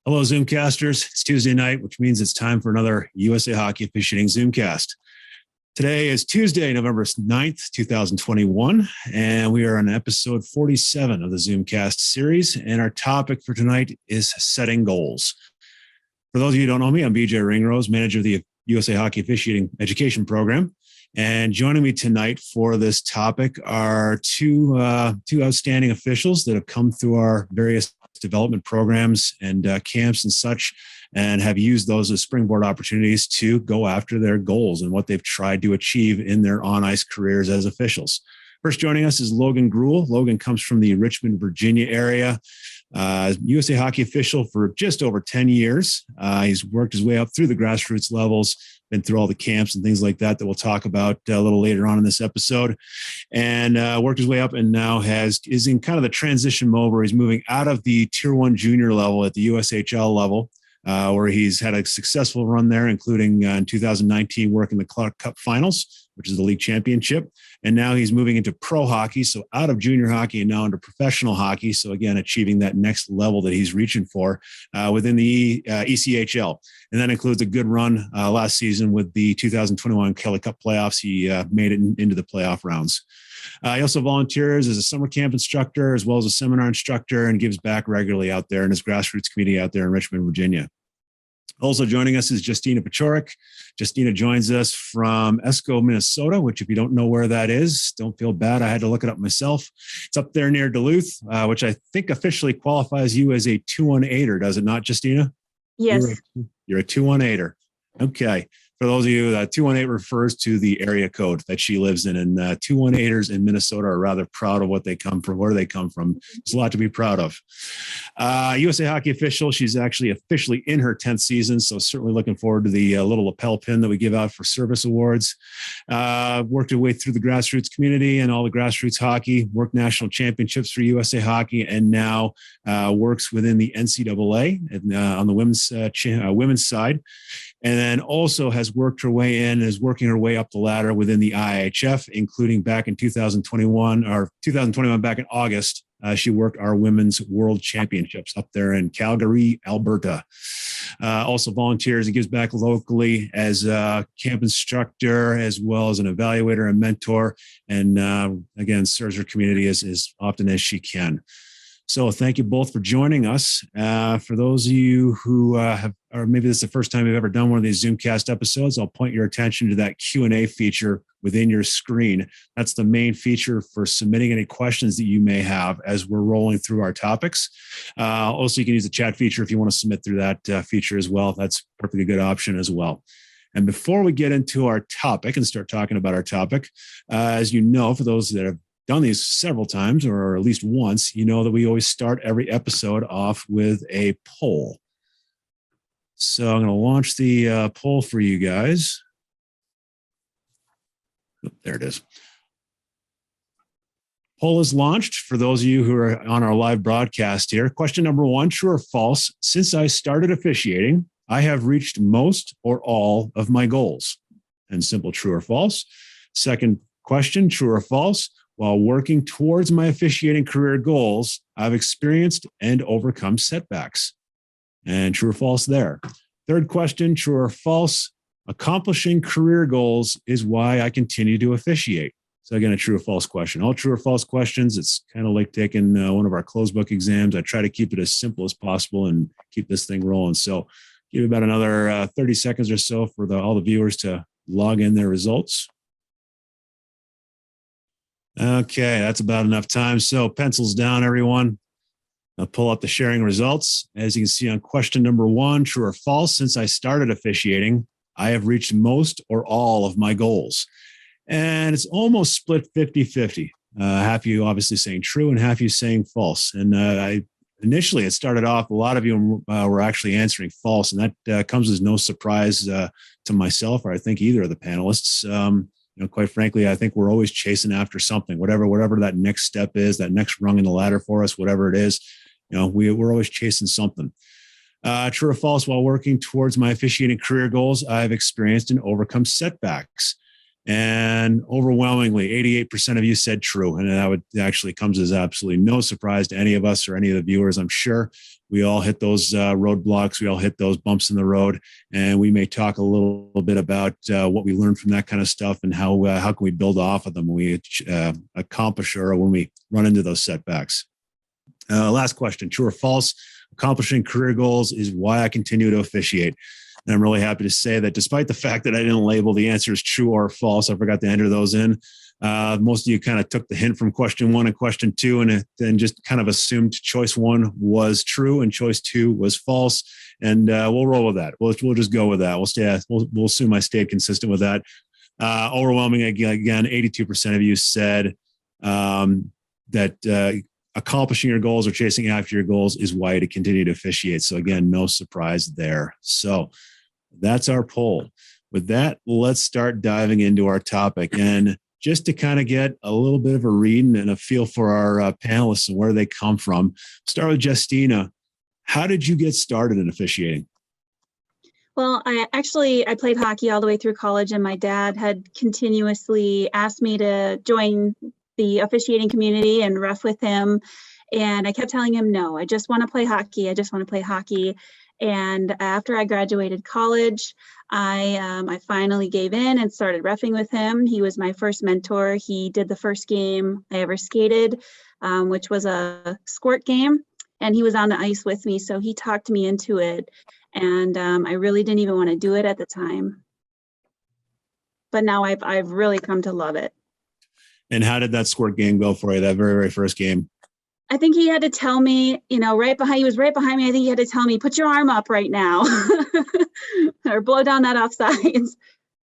Hello, Zoomcasters. It's Tuesday night, which means it's time for another USA Hockey Officiating Zoomcast. Today is Tuesday, November 9th, 2021, and we are on episode 47 of the Zoomcast series, and our topic for tonight is setting goals. For those of you who don't know me, I'm BJ Ringrose, manager of the USA Hockey Officiating Education Program, and joining me tonight for this topic are two outstanding officials that have come through our various development programs and camps and such, and have used those as springboard opportunities to go after their goals and what they've tried to achieve in their on-ice careers as officials. First joining us is Logan Gruel. Logan comes from the Richmond, Virginia area. USA Hockey official for just over 10 years. He's worked his way up through the grassroots levels, been through all the camps and things like that we'll talk about a little later on in this episode, and worked his way up and now is in kind of the transition mode where he's moving out of the Tier 1 junior level at the USHL level, where he's had a successful run there, including in 2019 working the Clark Cup Finals, which is the league championship. And now he's moving into pro hockey, so out of junior hockey and now into professional hockey. So again, achieving that next level that he's reaching for within the ECHL. And that includes a good run last season with the 2021 Kelly Cup playoffs. He made it into the playoff rounds. He also volunteers as a summer camp instructor as well as a seminar instructor, and gives back regularly out there in his grassroots community out there in Richmond, Virginia. Also joining us is Jestina Vichorek. Jestina joins us from Esko, Minnesota, which if you don't know where that is, don't feel bad. I had to look it up myself. It's up there near Duluth, which I think officially qualifies you as a 218er, does it not, Jestina? Yes. You're a 218er. Okay. For those of you, 218 refers to the area code that she lives in, and 218ers in Minnesota are rather proud of what they come from, where they come from. There's a lot to be proud of. USA Hockey official, she's actually officially in her 10th season, so certainly looking forward to the little lapel pin that we give out for service awards. Worked her way through the grassroots community and all the grassroots hockey, worked national championships for USA Hockey, and now works within the NCAA on the women's side. And then also has worked her way in and is working her way up the ladder within the IIHF, including back in 2021 back in August. She worked our women's world championships up there in Calgary, Alberta. Also volunteers and gives back locally as a camp instructor, as well as an evaluator and mentor. And again, serves her community as often as she can. So thank you both for joining us. For those of you who or maybe this is the first time you've ever done one of these Zoomcast episodes, I'll point your attention to that Q&A feature within your screen. That's the main feature for submitting any questions that you may have as we're rolling through our topics. Also, you can use the chat feature if you want to submit through that feature as well. That's a perfectly good option as well. And before we get into our topic and start talking about our topic, as you know, for those that have done these several times or at least once, you know that we always start every episode off with a poll. So I'm going to launch the poll for you guys. Oh, there it is. Poll is launched for those of you who are on our live broadcast here. Question number 1, true or false? Since I started officiating, I have reached most or all of my goals. And simple true or false. Second question, true or false? While working towards my officiating career goals, I've experienced and overcome setbacks. And true or false there. Third question, true or false? Accomplishing career goals is why I continue to officiate. So again, a true or false question. All true or false questions. It's kind of like taking one of our closed book exams. I try to keep it as simple as possible and keep this thing rolling. So give about another 30 seconds or so for all the viewers to log in their results. Okay, that's about enough time. So pencils down, everyone. I'll pull up the sharing results. As you can see on question number 1, true or false, since I started officiating, I have reached most or all of my goals. And it's almost split 50-50. Half of you obviously saying true and half of you saying false. And initially it started off, a lot of you were actually answering false, and that comes as no surprise to myself or I think either of the panelists. Quite frankly, I think we're always chasing after something, whatever that next step is, that next rung in the ladder for us, whatever it is, we're always chasing something. True or false, while working towards my officiating career goals, I've experienced and overcome setbacks. And overwhelmingly, 88% of you said true. And that would actually comes as absolutely no surprise to any of us or any of the viewers, I'm sure. We all hit those roadblocks. We all hit those bumps in the road, and we may talk a little bit about what we learned from that kind of stuff and how can we build off of them when we accomplish or when we run into those setbacks. Last question, true or false? Accomplishing career goals is why I continue to officiate. And I'm really happy to say that despite the fact that I didn't label the answers true or false, I forgot to enter those in. Most of you kind of took the hint from question 1 and question 2 and then just kind of assumed choice 1 was true and choice 2 was false. And we'll roll with that. We'll just go with that. We'll assume I stayed consistent with that. Overwhelming again, 82% of you said that accomplishing your goals or chasing after your goals is why to continue to officiate. So again, no surprise there. So that's our poll. With that, let's start diving into our topic. And just to kind of get a little bit of a read and a feel for our panelists and where they come from, start with Jestina. How did you get started in officiating? Well, I played hockey all the way through college, and my dad had continuously asked me to join the officiating community and ref with him. And I kept telling him, no, I just want to play hockey. I just want to play hockey. And after I graduated college, I finally gave in and started reffing with him. He was my first mentor. He did the first game I ever skated, which was a squirt game. And he was on the ice with me. So he talked me into it. And I really didn't even want to do it at the time. But now I've really come to love it. And how did that squirt game go for you, that very, very first game? I think he had to tell me, he was right behind me. I think he had to tell me, put your arm up right now or blow down that offsides.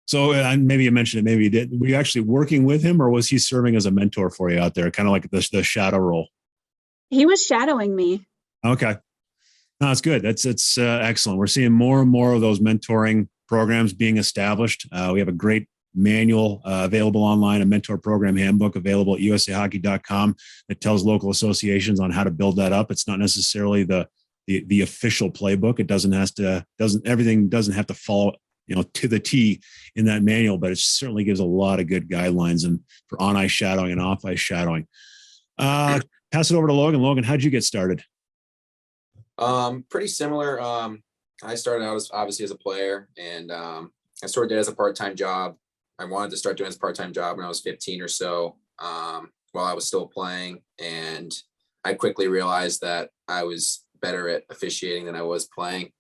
So maybe you mentioned it, maybe you did. Were you actually working with him or was he serving as a mentor for you out there? Kind of like the shadow role. He was shadowing me. Okay. No, that's good. That's excellent. We're seeing more and more of those mentoring programs being established. We have a great manual available online, a mentor program handbook available at usahockey.com that tells local associations on how to build that up. It's not necessarily the official playbook. Everything doesn't have to follow, to the T in that manual, but it certainly gives a lot of good guidelines and for on-ice shadowing and off-ice shadowing. Pass it over to Logan. Logan, how'd you get started? Pretty similar. I started out obviously as a player, and I sort of did it as a part-time job. I wanted to start doing this part-time job when I was 15 or so, while I was still playing. And I quickly realized that I was better at officiating than I was playing.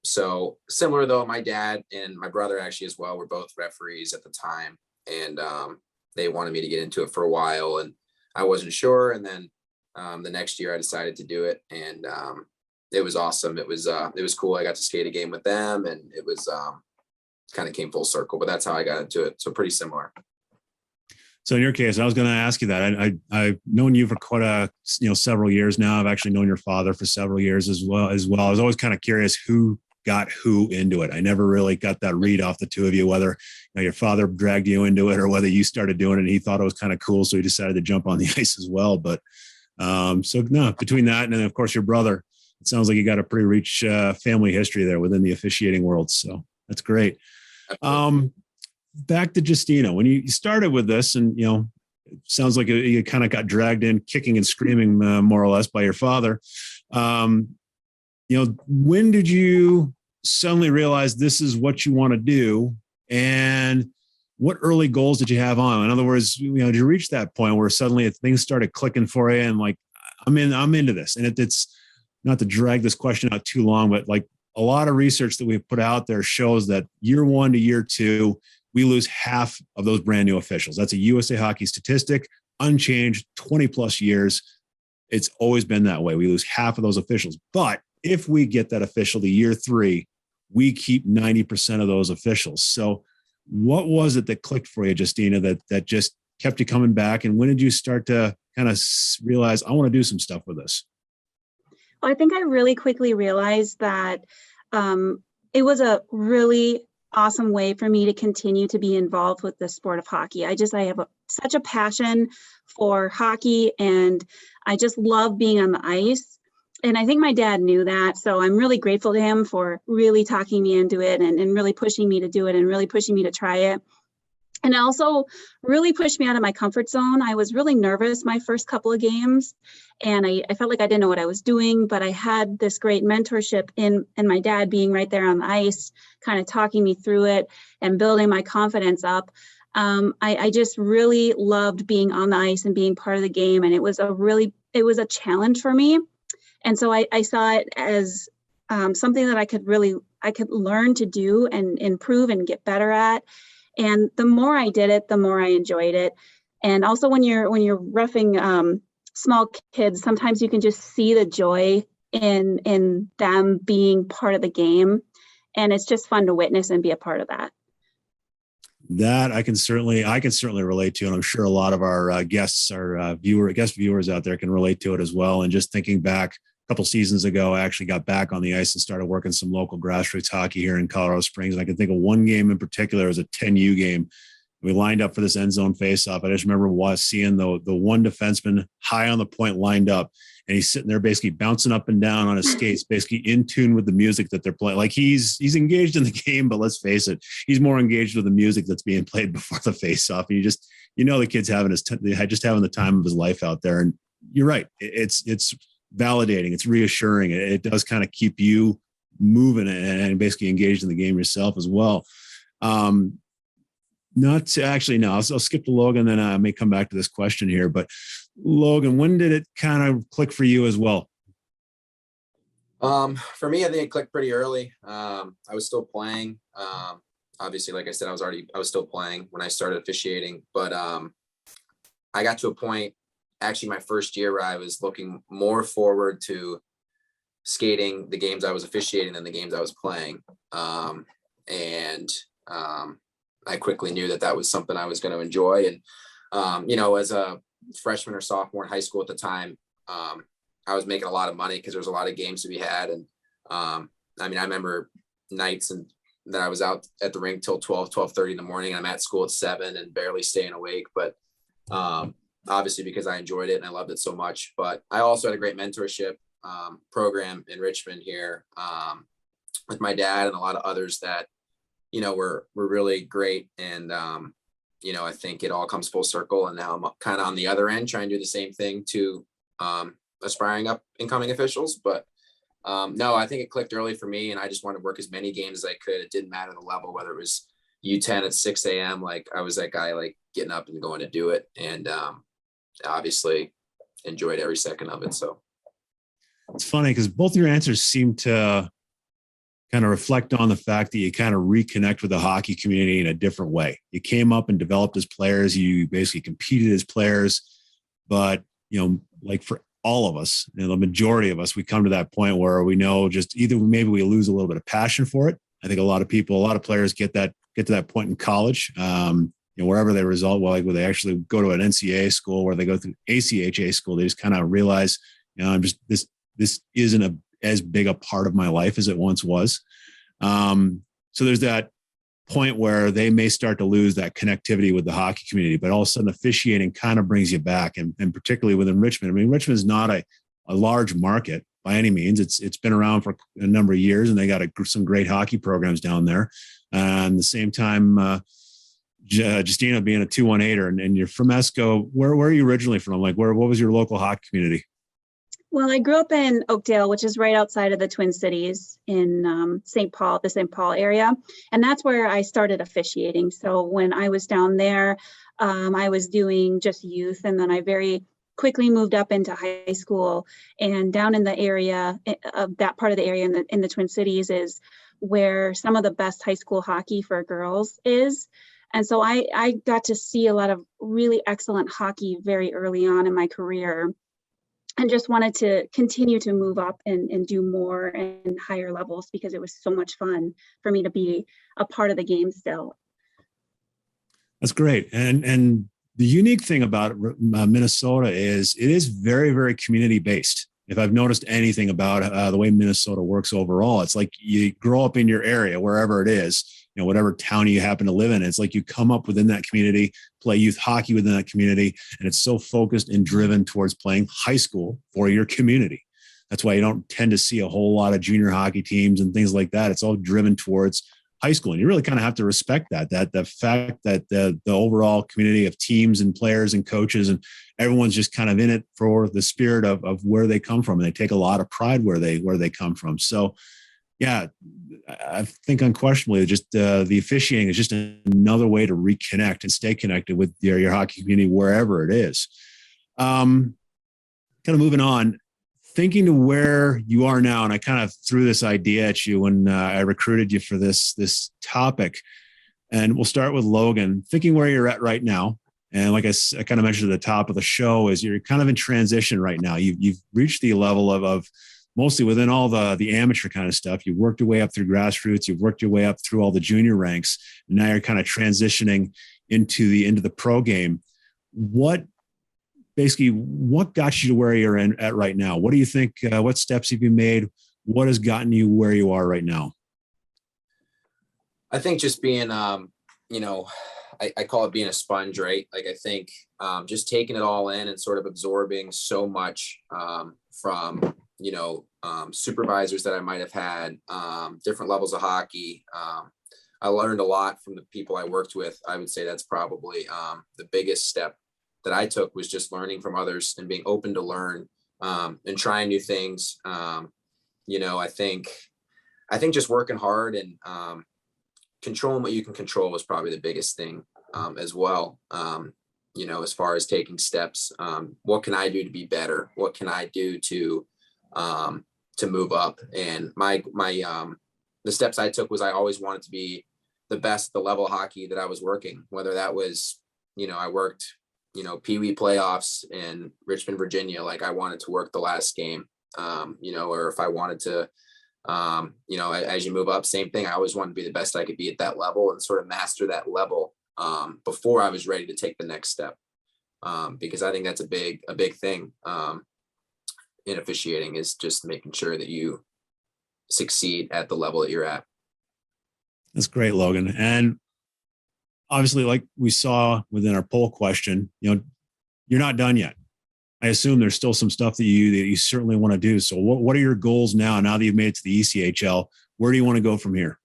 So similar though, my dad and my brother actually as well were both referees at the time. And they wanted me to get into it for a while, and I wasn't sure. And then the next year I decided to do it, and it was awesome. It was cool. I got to skate a game with them, and it was kind of came full circle, but that's how I got into it. So pretty similar. So in your case, I was going to ask you that. I've known you for quite several years now. I've actually known your father for several years as well. I was always kind of curious who got who into it. I never really got that read off the two of you, whether your father dragged you into it or whether you started doing it and he thought it was kind of cool, so he decided to jump on the ice as well. But between that and then of course your brother, it sounds like you got a pretty rich family history there within the officiating world. So that's great. Back to Jestina, when you started with this, and it sounds like you kind of got dragged in kicking and screaming more or less by your father. When did you suddenly realize this is what you want to do, and what early goals did you have on? In other words, did you reach that point where suddenly things started clicking for you and like, I'm into this? And it's not to drag this question out too long, but like a lot of research that we've put out there shows that year 1 to year 2, we lose half of those brand new officials. That's a USA Hockey statistic, unchanged, 20 plus years. It's always been that way. We lose half of those officials. But if we get that official to year 3, we keep 90% of those officials. So what was it that clicked for you, Jestina, that just kept you coming back? And when did you start to kind of realize, I want to do some stuff with this? Well, I think I really quickly realized that it was a really awesome way for me to continue to be involved with the sport of hockey. I have such a passion for hockey, and I just love being on the ice. And I think my dad knew that. So I'm really grateful to him for really talking me into it and really pushing me to do it and really pushing me to try it. And it also really pushed me out of my comfort zone. I was really nervous my first couple of games, and I felt like I didn't know what I was doing, but I had this great mentorship in my dad being right there on the ice, kind of talking me through it and building my confidence up. I just really loved being on the ice and being part of the game. And it was a challenge for me. And so I saw it as something that I could learn to do and improve and get better at. And the more I did it, the more I enjoyed it. And also when you're roughing small kids, sometimes you can just see the joy in them being part of the game. And it's just fun to witness and be a part of that. That I can certainly relate to, and I'm sure a lot of our guest viewers out there can relate to it as well. And just thinking back a couple seasons ago, I actually got back on the ice and started working some local grassroots hockey here in Colorado Springs. And I can think of one game in particular. It was a 10U game. We lined up for this end zone faceoff. I just remember seeing the one defenseman high on the point lined up, and he's sitting there basically bouncing up and down on his skates, basically in tune with the music that they're playing. Like he's engaged in the game, but let's face it, he's more engaged with the music that's being played before the faceoff. And the kid's just having the time of his life out there. And you're right. It's validating. It's reassuring. It does kind of keep you moving and basically engaged in the game yourself as well. I'll skip to Logan, then I may come back to this question here. But Logan, when did it kind of click for you as well? For me, I think it clicked pretty early. I was still playing. Obviously, like I said, I was still playing when I started officiating, but I got to a point, actually my first year, where I was looking more forward to skating the games I was officiating than the games I was playing. I quickly knew that was something I was going to enjoy. And, as a freshman or sophomore in high school at the time, I was making a lot of money because there was a lot of games to be had. And I remember nights that I was out at the rink till 12:30 in the morning. And I'm at school at 7 and barely staying awake. But obviously because I enjoyed it and I loved it so much. But I also had a great mentorship program in Richmond here with my dad and a lot of others that, were really great. And, I think it all comes full circle. And now I'm kind of on the other end trying to do the same thing to aspiring up incoming officials. But no, I think it clicked early for me, and I just wanted to work as many games as I could. It didn't matter the level, whether it was U10 at 6 a.m. Like I was that guy, like getting up and going to do it. And obviously enjoyed every second of it. So it's funny because both your answers seem to kind of reflect on the fact that you kind of reconnect with the hockey community in a different way. You came up and developed as players. You basically competed as players, but like for all of us, the majority of us, we come to that point where we know just either maybe we lose a little bit of passion for it. I think a lot of players get to that point in college, wherever they result, when they actually go to an NCAA school, where they go through ACHA school, they just kind of realize, this isn't as big a part of my life as it once was. So there's that point where they may start to lose that connectivity with the hockey community, but all of a sudden officiating kind of brings you back. And particularly within Richmond, Richmond is not a large market by any means. It's been around for a number of years, and they got some great hockey programs down there. And at the same time, Jestina being a 218er, and you're from Esco, where are you originally from? Like, what was your local hockey community? Well, I grew up in Oakdale, which is right outside of the Twin Cities in the St. Paul area. And that's where I started officiating. So when I was down there, I was doing just youth. And then I very quickly moved up into high school. And down in the area, of that part of the area in the Twin Cities is where some of the best high school hockey for girls is. And so I got to see a lot of really excellent hockey very early on in my career, and just wanted to continue to move up and do more and higher levels because it was so much fun for me to be a part of the game still. That's great. And the unique thing about Minnesota is it is very, very community based. If I've noticed anything about the way Minnesota works overall, it's like you grow up in your area, wherever it is, whatever town you happen to live in. It's like you come up within that community, play youth hockey within that community, and it's so focused and driven towards playing high school for your community. That's why you don't tend to see a whole lot of junior hockey teams and things like that. It's all driven towards high school. And you really kind of have to respect that the fact that the overall community of teams and players and coaches and everyone's just kind of in it for the spirit of where they come from. And they take a lot of pride where they come from. So yeah, I think unquestionably just the officiating is just another way to reconnect and stay connected with your hockey community wherever it is. Kind of moving on, thinking to where you are now, and I kind of threw this idea at you when I recruited you for this topic, and we'll start with Logan. Thinking where you're at right now, and like I kind of mentioned at the top of the show, is you're kind of in transition right now. You've reached the level of mostly within all the amateur kind of stuff. You've worked your way up through grassroots. You've worked your way up through all the junior ranks. And now you're kind of transitioning into the pro game. What got you to where you're at right now? What do you think? What steps have you made? What has gotten you where you are right now? I think just being, I call it being a sponge, right? Like I think just taking it all in and sort of absorbing so much from, supervisors that I might have had, different levels of hockey. I learned a lot from the people I worked with. I would say that's probably the biggest step that I took, was just learning from others and being open to learn and trying new things. I think just working hard and controlling what you can control was probably the biggest thing as well. As far as taking steps, what can I do to be better? What can I do to move up? And the steps I took was I always wanted to be the best, the level of hockey that I was working, whether that was, I worked, Pee Wee playoffs in Richmond, Virginia. Like I wanted to work the last game, or if I wanted to, as you move up, same thing. I always wanted to be the best I could be at that level and sort of master that level before I was ready to take the next step. Because I think that's a big thing in officiating, is just making sure that you succeed at the level that you're at. That's great, Logan. And obviously, like we saw within our poll question, you're not done yet. I assume there's still some stuff that you certainly want to do. So what are your goals now that you've made it to the ECHL? Where do you want to go from here?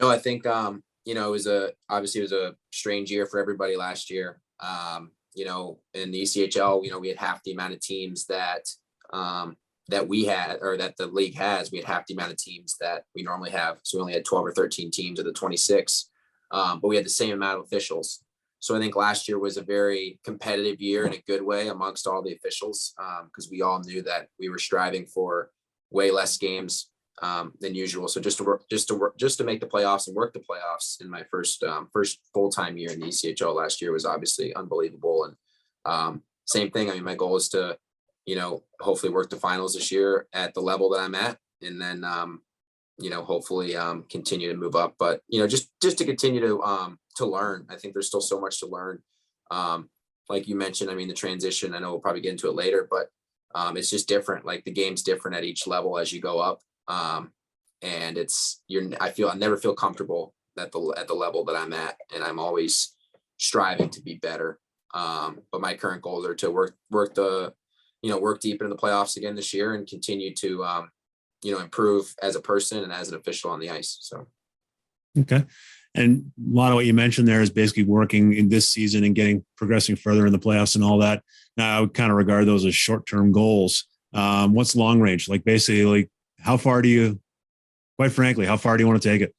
No, I think, it was a strange year for everybody last year. In the ECHL, we had half the amount of teams that we had, or that the league has. We had half the amount of teams that we normally have. So we only had 12 or 13 teams of the 26, but we had the same amount of officials. So I think last year was a very competitive year in a good way amongst all the officials, because we all knew that we were striving for way less games than usual. So just to make the playoffs and work the playoffs in my first full-time year in the ECHL last year was obviously unbelievable. And same thing. I mean, my goal is to, hopefully work the finals this year at the level that I'm at, and then, hopefully continue to move up. But, just to continue to learn. I think there's still so much to learn. Like you mentioned, I mean, the transition, I know we'll probably get into it later, but it's just different. Like the game's different at each level as you go up. And I never feel comfortable at the level that I'm at, and I'm always striving to be better. But my current goals are to work deep into the playoffs again this year and continue to, improve as a person and as an official on the ice. So. Okay. And a lot of what you mentioned there is basically working in this season and progressing further in the playoffs and all that. Now I would kind of regard those as short-term goals. What's long range? Like basically, like how far do you want to take it?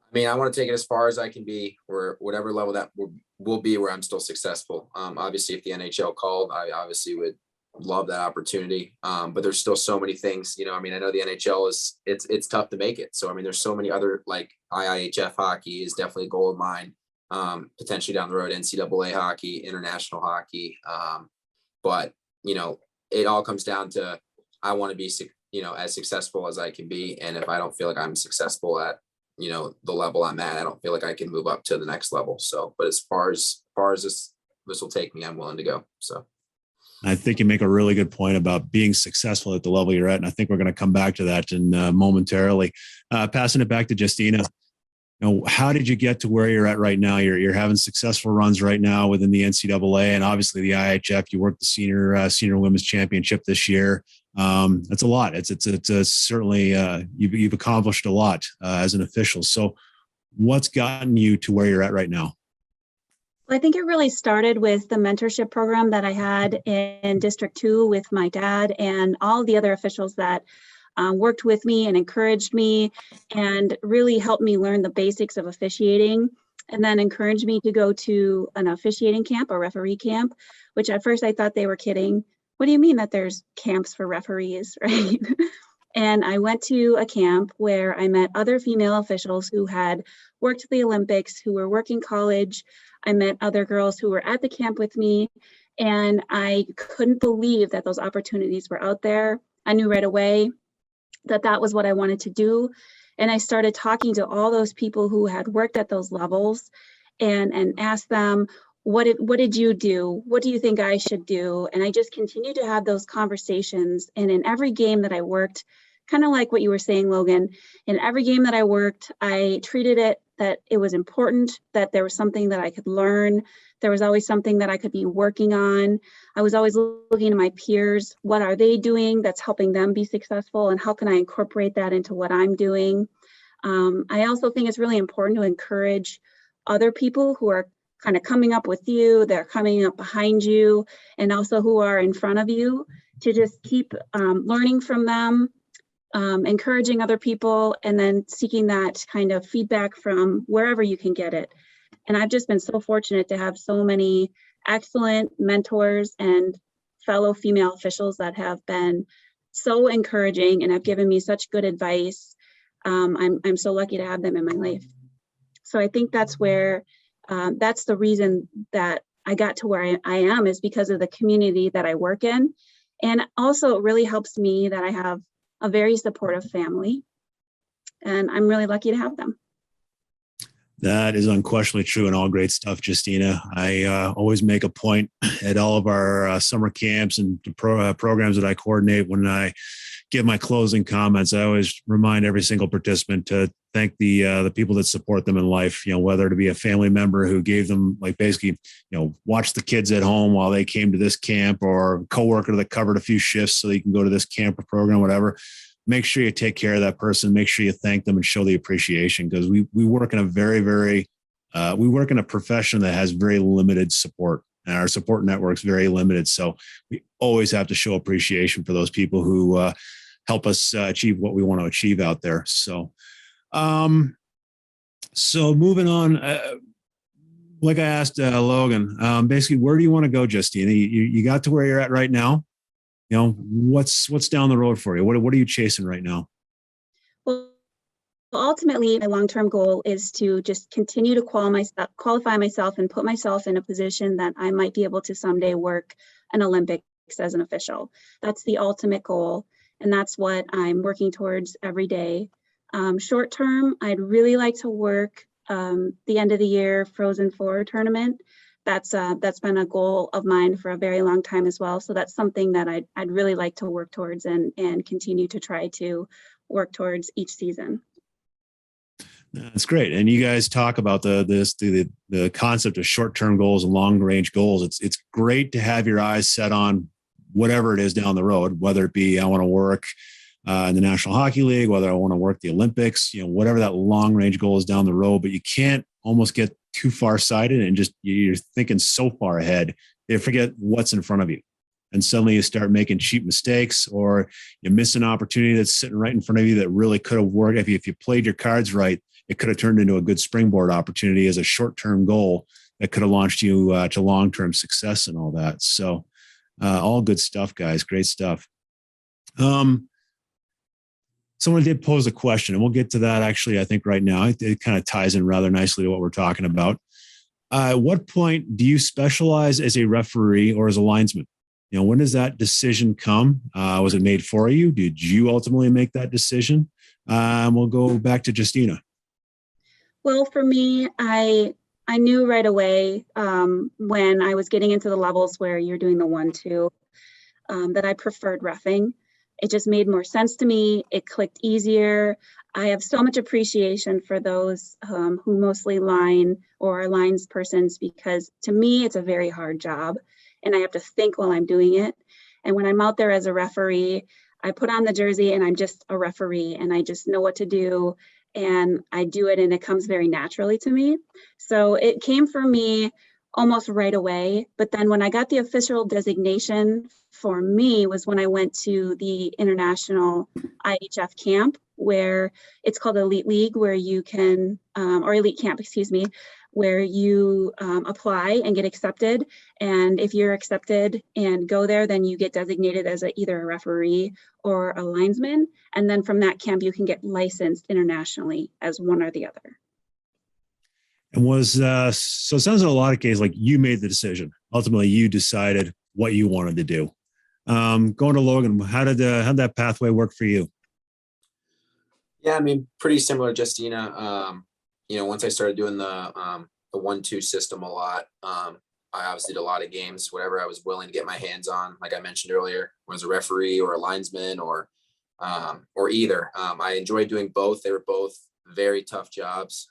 I mean, I want to take it as far as I can be, or whatever level that will be, where I'm still successful. Obviously if the NHL called, I obviously would love that opportunity. But there's still so many things, I mean, I know the NHL it's tough to make it. So, I mean, there's so many other, like IIHF hockey is definitely a goal of mine. Potentially down the road, NCAA hockey, international hockey. But, it all comes down to, I want to be, as successful as I can be. And if I don't feel like I'm successful at, the level I'm at, I don't feel like I can move up to the next level. So, but as far as this will take me, I'm willing to go. So. I think you make a really good point about being successful at the level you're at. And I think we're going to come back to that in momentarily. Passing it back to Jestina. How did you get to where you're at right now? You're having successful runs right now within the NCAA and obviously the IIHF. You worked the senior women's championship this year. That's a lot. It's certainly you've accomplished a lot as an official. So what's gotten you to where you're at right now? I think it really started with the mentorship program that I had in District 2 with my dad and all the other officials that worked with me and encouraged me and really helped me learn the basics of officiating, and then encouraged me to go to an officiating camp, a referee camp, which at first I thought they were kidding. What do you mean that there's camps for referees, right? And I went to a camp where I met other female officials who had worked at the Olympics, who were working college. I met other girls who were at the camp with me, and I couldn't believe that those opportunities were out there. I knew right away that that was what I wanted to do. And I started talking to all those people who had worked at those levels and asked them, what did you do? What do you think I should do? And I just continued to have those conversations. And in every game that I worked, kind of like what you were saying, Logan, in every game that I worked, I treated it that it was important, that there was something that I could learn. There was always something that I could be working on. I was always looking at my peers. What are they doing that's helping them be successful? And how can I incorporate that into what I'm doing? I also think it's really important to encourage other people who are kind of coming up with you, they're coming up behind you, and also who are in front of you, to just keep learning from them, encouraging other people, and then seeking that kind of feedback from wherever you can get it. And I've just been so fortunate to have so many excellent mentors and fellow female officials that have been so encouraging and have given me such good advice. I'm so lucky to have them in my life. So I think that's where, that's the reason that I got to where I am, is because of the community that I work in. And also it really helps me that I have a very supportive family, and I'm really lucky to have them. That is unquestionably true, and all great stuff, Jestina. I always make a point at all of our summer camps and programs that I coordinate. When I give my closing comments, I always remind every single participant to thank the people that support them in life. You know, whether to be a family member who gave them, like, basically, you know, watch the kids at home while they came to this camp, or a coworker that covered a few shifts so they can go to this camp or program, whatever. Make sure you take care of that person. Make sure you thank them and show the appreciation, because we work in a we work in a profession that has very limited support, and our support network's very limited. So we always have to show appreciation for those people who help us achieve what we want to achieve out there. So, so moving on, like I asked Logan, basically, where do you want to go, Jestina? You got to where you're at right now. You know, what's down the road for you? What are you chasing right now? Well, ultimately, my long-term goal is to just continue to qualify myself and put myself in a position that I might be able to someday work an Olympics as an official. That's the ultimate goal, and that's what I'm working towards every day. Short term, I'd really like to work the end of the year Frozen Four tournament. That's been a goal of mine for a very long time as well. So that's something that I'd really like to work towards and continue to try to work towards each season. That's great. And you guys talk about the concept of short-term goals and long-range goals. It's great to have your eyes set on whatever it is down the road, whether it be I want to work in the National Hockey League, whether I want to work the Olympics, you know, whatever that long-range goal is down the road. But you can't almost get too far-sighted and just you're thinking so far ahead, you forget what's in front of you. And suddenly you start making cheap mistakes, or you miss an opportunity that's sitting right in front of you that really could have worked. If you played your cards right, it could have turned into a good springboard opportunity as a short-term goal that could have launched you to long-term success and all that. So all good stuff, guys. Great stuff. Someone did pose a question, and we'll get to that actually, I think, right now. It kind of ties in rather nicely to what we're talking about. At what point do you specialize as a referee or as a linesman? You know, when does that decision come? Was it made for you? Did you ultimately make that decision? We'll go back to Jestina. Well, for me, I knew right away when I was getting into the levels where you're doing the 1-2 that I preferred reffing. It just made more sense to me. It clicked easier. I have so much appreciation for those who mostly line or are lines persons, because to me, it's a very hard job and I have to think while I'm doing it. And when I'm out there as a referee, I put on the jersey and I'm just a referee and I just know what to do and I do it and it comes very naturally to me. So it came for me almost right away. But then when I got the official designation for me was when I went to the international IIHF camp, where it's called Elite League, where you can, or Elite Camp, excuse me, where you apply and get accepted. And if you're accepted and go there, then you get designated as either a referee or a linesman. And then from that camp, you can get licensed internationally as one or the other. And so it sounds in a lot of cases like you made the decision. Ultimately, you decided what you wanted to do. Going to Logan, how did that pathway work for you? Yeah, I mean, pretty similar, Jestina. Once I started doing the 1-2 system a lot, I obviously did a lot of games, whatever I was willing to get my hands on. Like I mentioned earlier, was a referee or a linesman or either. I enjoyed doing both. They were both very tough jobs.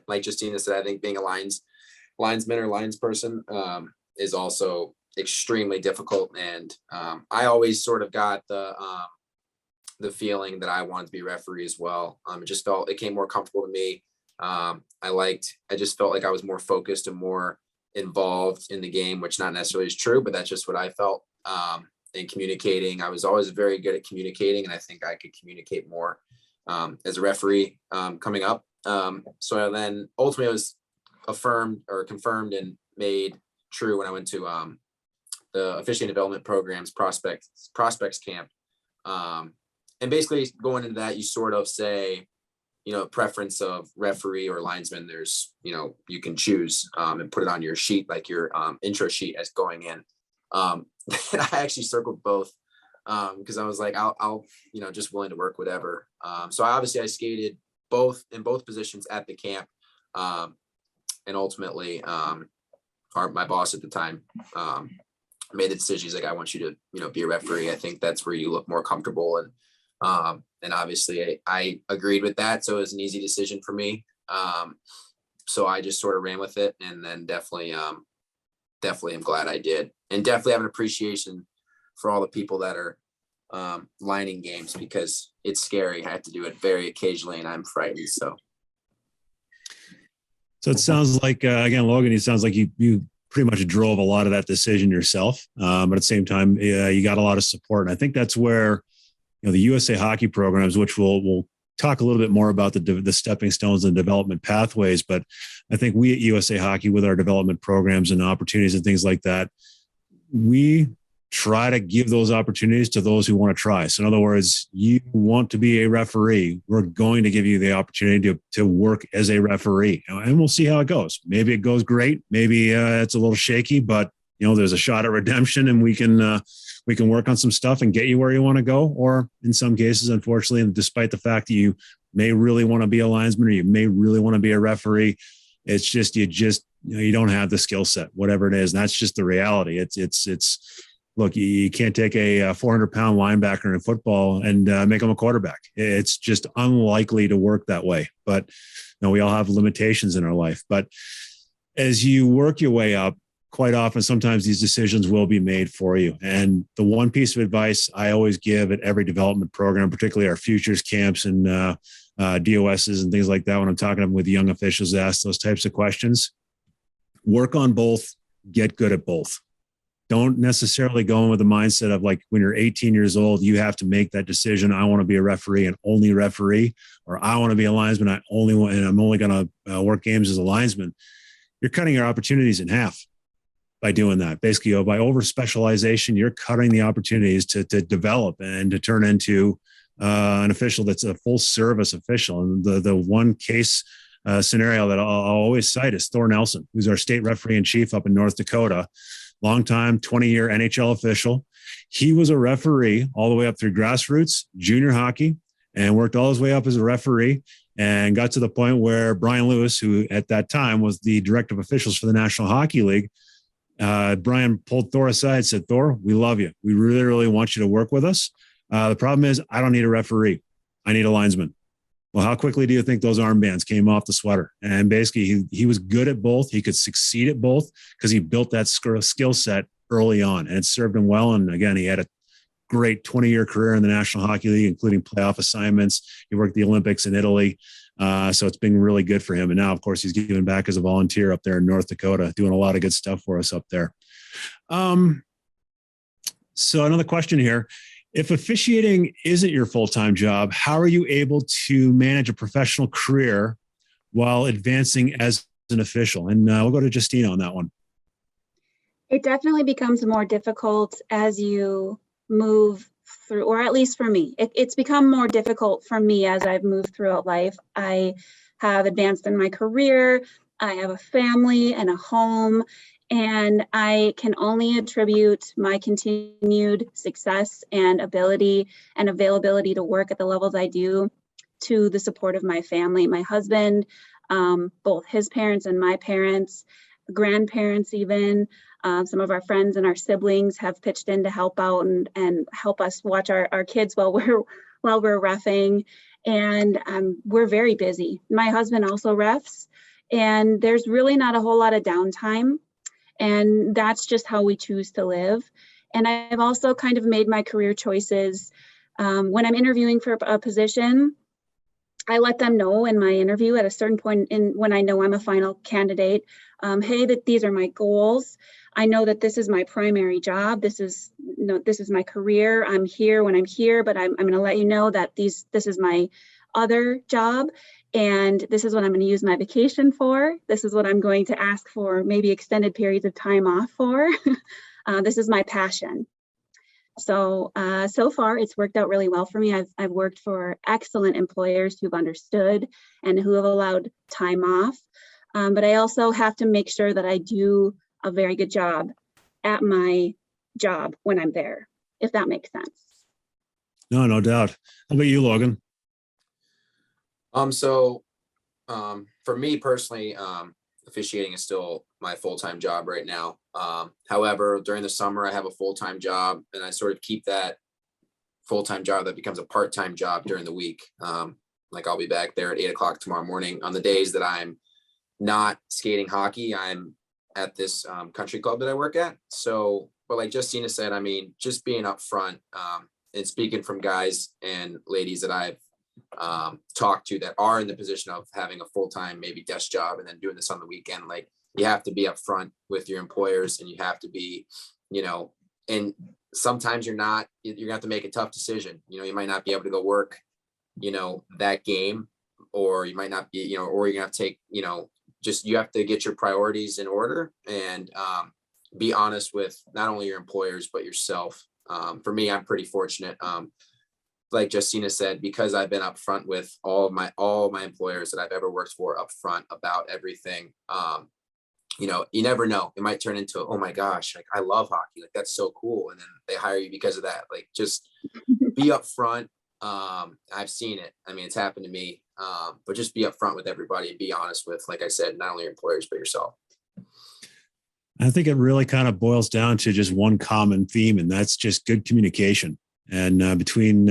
Like Jestina said, I think being a linesman or linesperson is also extremely difficult. And I always sort of got the feeling that I wanted to be a referee as well. It came more comfortable to me. I just felt like I was more focused and more involved in the game, which not necessarily is true, but that's just what I felt. And communicating, I was always very good at communicating, and I think I could communicate more as a referee coming up. So then ultimately it was affirmed or confirmed and made true when I went to the Officiating Development Programs prospects camp. And basically going into that, you sort of say, preference of referee or linesman, there's, you can choose and put it on your sheet, like your intro sheet as going in. And I actually circled both because I was like, I'll just willing to work whatever. So I skated in both positions at the camp. And ultimately my boss at the time made the decision. He's like, I want you to, be a referee. I think that's where you look more comfortable. And obviously I agreed with that. So it was an easy decision for me. So I just sort of ran with it, and then definitely am glad I did, and definitely have an appreciation for all the people that are lining games, because it's scary. I have to do it very occasionally and I'm frightened. So it sounds like, again, Logan, it sounds like you pretty much drove a lot of that decision yourself. But at the same time, you got a lot of support. And I think that's where, the USA hockey programs, which we'll talk a little bit more about the stepping stones and development pathways. But I think we at USA Hockey, with our development programs and opportunities and things like that, we try to give those opportunities to those who want to try. So in other words, you want to be a referee, we're going to give you the opportunity to work as a referee, and we'll see how it goes. Maybe it goes great. Maybe it's a little shaky, but there's a shot at redemption, and we can work on some stuff and get you where you want to go. Or in some cases, unfortunately, and despite the fact that you may really want to be a linesman or you may really want to be a referee, it's just, you don't have the skill set, whatever it is. And that's just the reality. It's look, you can't take a 400-pound linebacker in football and make him a quarterback. It's just unlikely to work that way. But we all have limitations in our life. But as you work your way up, quite often, sometimes these decisions will be made for you. And the one piece of advice I always give at every development program, particularly our futures camps and DOSs and things like that, when I'm talking with young officials, ask those types of questions, work on both, get good at both. Don't necessarily go in with the mindset of like when you're 18 years old, you have to make that decision. I want to be a referee and only referee, or I want to be a linesman. I'm only going to work games as a linesman. You're cutting your opportunities in half by doing that. Basically, by over specialization, you're cutting the opportunities to develop and to turn into an official that's a full service official. And the one case scenario that I'll always cite is Thor Nelson, who's our state referee in chief up in North Dakota, longtime 20-year NHL official. He was a referee all the way up through grassroots, junior hockey, and worked all his way up as a referee, and got to the point where Brian Lewis, who at that time was the director of officials for the National Hockey League, Brian pulled Thor aside and said, Thor, we love you. We really, really want you to work with us. The problem is I don't need a referee. I need a linesman. Well, how quickly do you think those armbands came off the sweater? And basically he was good at both. He could succeed at both because he built that skill set early on, and it served him well. And again, he had a great 20-year career in the National Hockey League, including playoff assignments. He worked the Olympics in Italy. So it's been really good for him. And now, of course, he's giving back as a volunteer up there in North Dakota, doing a lot of good stuff for us up there. So another question here. If officiating isn't your full-time job, how are you able to manage a professional career while advancing as an official? And we'll go to Jestina on that one. It definitely becomes more difficult as you move through, or at least for me, it's become more difficult for me as I've moved throughout life. I have advanced in my career. I have a family and a home, and I can only attribute my continued success and ability and availability to work at the levels I do to the support of my family, my husband, both his parents and my parents, grandparents even. Some of our friends and our siblings have pitched in to help out and help us watch our kids while we're reffing. And we're very busy. My husband also refs, and there's really not a whole lot of downtime. And that's just how we choose to live. And I've also kind of made my career choices. When I'm interviewing for a position, I let them know in my interview at a certain point when I know I'm a final candidate, hey, that these are my goals. I know that this is my primary job. This is my career. I'm here when I'm here, but I'm going to let you know that this is my other job, and this is what I'm going to use my vacation for. This is what I'm going to ask for maybe extended periods of time off for. This is my passion. So far it's worked out really well for me. I've worked for excellent employers who've understood and who have allowed time off. But I also have to make sure that I do a very good job at my job when I'm there, if that makes sense. No doubt. How about you, Logan? For me personally, officiating is still my full-time job right now. However, during the summer, I have a full-time job, and I sort of keep that full-time job that becomes a part-time job during the week. Like I'll be back there at 8 o'clock tomorrow morning. On the days that I'm not skating hockey, I'm at this country club that I work at. So, but like Jestina said, I mean, just being upfront and speaking from guys and ladies that I've talked to that are in the position of having a full-time, maybe desk job and then doing this on the weekend, like you have to be upfront with your employers, and you have to be, and sometimes you're gonna have to make a tough decision. You might not be able to go work, that game, or you might not be, or you're gonna have to take, you have to get your priorities in order and be honest with not only your employers, but yourself. For me, I'm pretty fortunate. Like Jestina said, because I've been upfront with all my employers that I've ever worked for upfront about everything. You never know. It might turn into, oh my gosh, like I love hockey. Like that's so cool. And then they hire you because of that. Like just be upfront. I've seen it. I mean, it's happened to me. But just be upfront with everybody and be honest with, like I said, not only your employers, but yourself. I think it really kind of boils down to just one common theme, and that's just good communication. And between,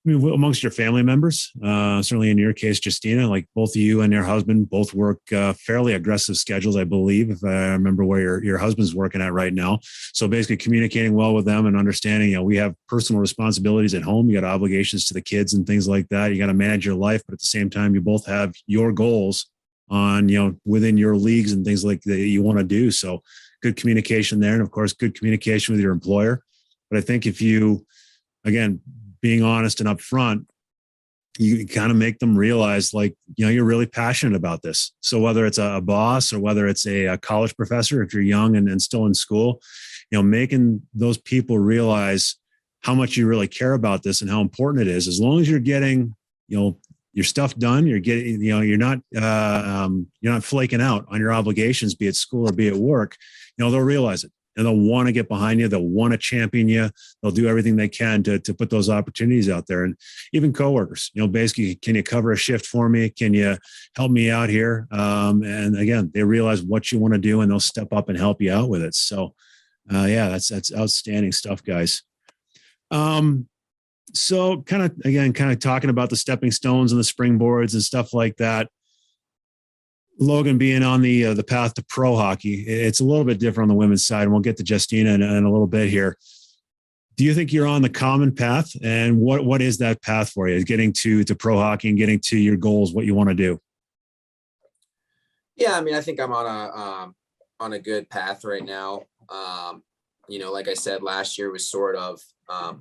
amongst your family members, certainly in your case, Jestina, like both of you and your husband both work fairly aggressive schedules, I believe, if I remember where your husband's working at right now. So basically communicating well with them and understanding, we have personal responsibilities at home. You got obligations to the kids and things like that. You got to manage your life, but at the same time, you both have your goals on, within your leagues and things like that you want to do. So good communication there. And of course, good communication with your employer. But I think if you, again, being honest and upfront, you kind of make them realize, like, you're really passionate about this. So whether it's a boss or whether it's a college professor, if you're young and still in school, making those people realize how much you really care about this and how important it is. As long as you're getting, your stuff done, you're getting, you're not flaking out on your obligations, be it school or be it work, they'll realize it. And they'll want to get behind you. They'll want to champion you. They'll do everything they can to put those opportunities out there. And even coworkers, basically, can you cover a shift for me? Can you help me out here? And again, they realize what you want to do, and they'll step up and help you out with it. So, that's outstanding stuff, guys. So kind of talking about the stepping stones and the springboards and stuff like that. Logan, being on the path to pro hockey, it's a little bit different on the women's side, and we'll get to Jestina in a little bit here. Do you think you're on the common path? And what is that path for you? Getting to pro hockey and getting to your goals, what you want to do? Yeah, I mean, I think I'm on a good path right now. Like I said, last year was sort of,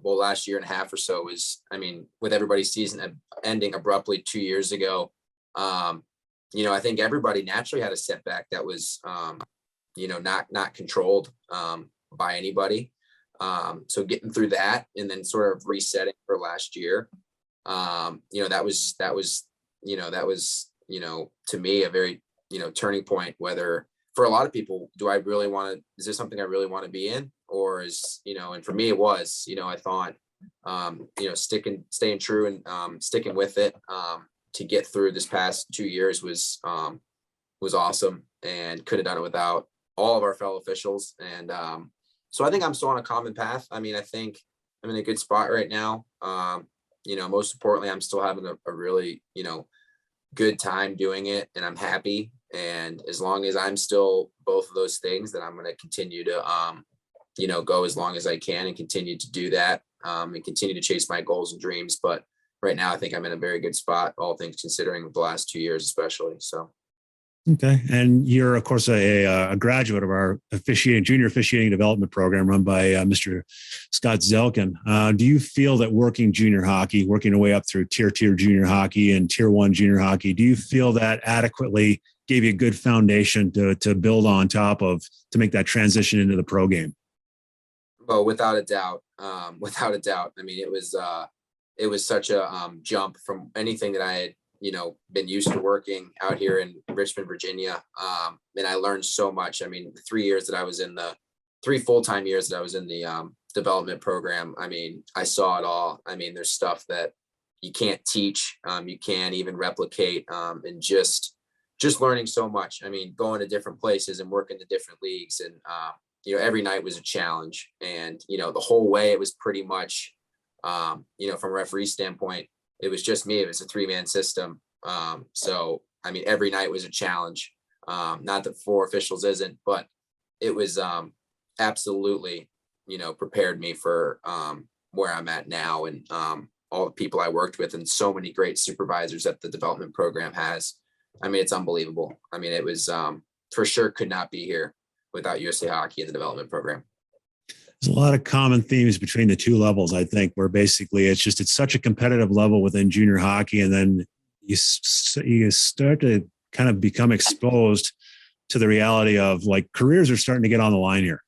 last year and a half or so was, I mean, with everybody's season ending abruptly 2 years ago, I think everybody naturally had a setback that was, not controlled by anybody. So getting through that and then sort of resetting for last year, that was, to me, a very, turning point, whether for a lot of people, is this something I really want to be in? Or and for me, it was, I thought, staying true and sticking with it to get through this past 2 years was awesome, and could have done it without all of our fellow officials. And so I think I'm still on a common path. I mean, I think I'm in a good spot right now. Most importantly, I'm still having a really, good time doing it, and I'm happy. And as long as I'm still both of those things, then I'm going to continue to, go as long as I can and continue to do that and continue to chase my goals and dreams. But right now, I think I'm in a very good spot, all things considering, the last 2 years, especially. So. Okay. And you're, of course, a graduate of our junior officiating development program run by Mr. Scott Zelkin. Do you feel that working junior hockey, working your way up through tier junior hockey and tier 1 junior hockey, do you feel that adequately gave you a good foundation to build on top of to make that transition into the pro game? Well, without a doubt. Without a doubt. I mean, it was such a jump from anything that I had, been used to working out here in Richmond, Virginia. And I learned so much. I mean, the 3 years that I was in the 3 full-time years that I was in the development program, I mean, I saw it all. I mean, there's stuff that you can't teach, you can't even replicate, and just learning so much. I mean, going to different places and working to different leagues, and, every night was a challenge. And, the whole way it was pretty much, from a referee standpoint, it was just me. It was a 3-man system. So, I mean, every night was a challenge. Not that 4 officials isn't, but it was absolutely, prepared me for where I'm at now, and all the people I worked with, and so many great supervisors that the development program has. I mean, it's unbelievable. I mean, it was for sure could not be here without USA Hockey and the development program. There's a lot of common themes between the 2 levels, I think, where basically it's such a competitive level within junior hockey. And then you start to kind of become exposed to the reality of, like, careers are starting to get on the line here.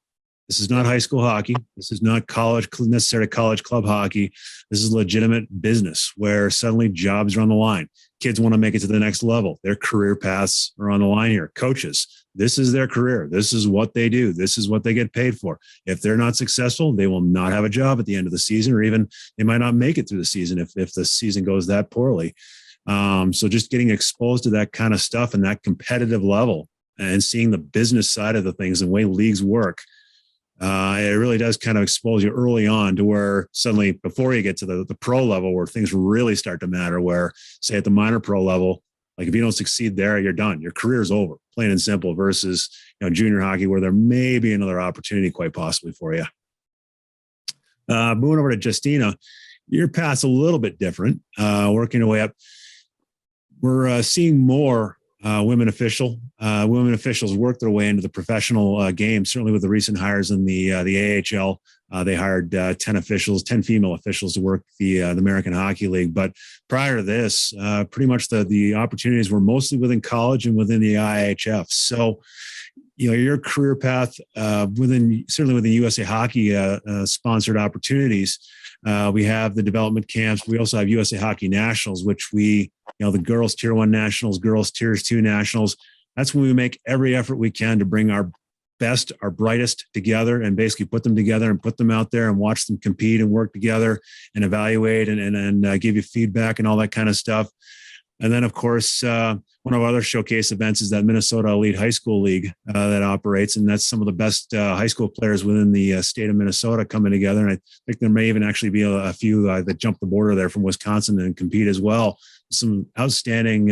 This is not high school hockey. This is not necessarily college club hockey. This is legitimate business where suddenly jobs are on the line. Kids want to make it to the next level. Their career paths are on the line here. Coaches, this is their career. This is what they do. This is what they get paid for. If they're not successful, they will not have a job at the end of the season, or even they might not make it through the season if the season goes that poorly. So just getting exposed to that kind of stuff and that competitive level, and seeing the business side of the things and the way leagues work, it really does kind of expose you early on to where suddenly, before you get to the pro level, where things really start to matter, where, say, at the minor pro level, like, if you don't succeed there, you're done. Your career's over, plain and simple, versus, junior hockey, where there may be another opportunity quite possibly for you. Moving over to Jestina, your path's a little bit different, working your way up. We're seeing more women officials work their way into the professional game. Certainly with the recent hires in the AIHL, they hired 10 female officials to work the American Hockey League. But prior to this, pretty much the opportunities were mostly within college and within the IIHF. So, your career path certainly within USA Hockey sponsored opportunities. We have the development camps. We also have USA Hockey Nationals, which the girls tier 1 nationals, girls tiers 2 nationals. That's when we make every effort we can to bring our best, our brightest together, and basically put them together and put them out there and watch them compete and work together and evaluate and give you feedback and all that kind of stuff. And then, of course, one of our other showcase events is that Minnesota Elite High School League that operates, and that's some of the best high school players within the state of Minnesota coming together. And I think there may even actually be a few that jump the border there from Wisconsin and compete as well. Some outstanding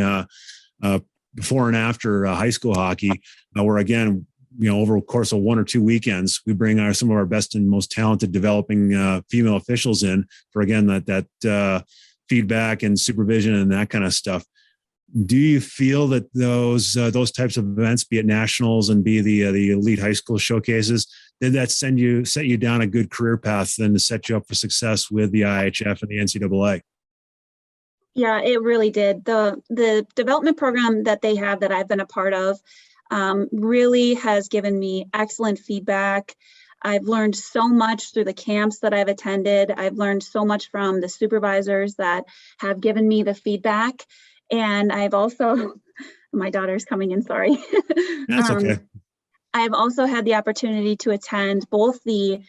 before and after high school hockey, where, again, over a course of 1 or 2 weekends, we bring some of our best and most talented developing female officials in for, again, that feedback and supervision and that kind of stuff. Do you feel that those types of events, be it nationals and be the elite high school showcases, did that set you down a good career path then to set you up for success with the IIHF and the NCAA? Yeah, it really did. The development program that they have that I've been a part of really has given me excellent feedback. I've learned so much through the camps that I've attended. I've learned so much from the supervisors that have given me the feedback. And I've also, my daughter's coming in, sorry. That's okay. I've also had the opportunity to attend both they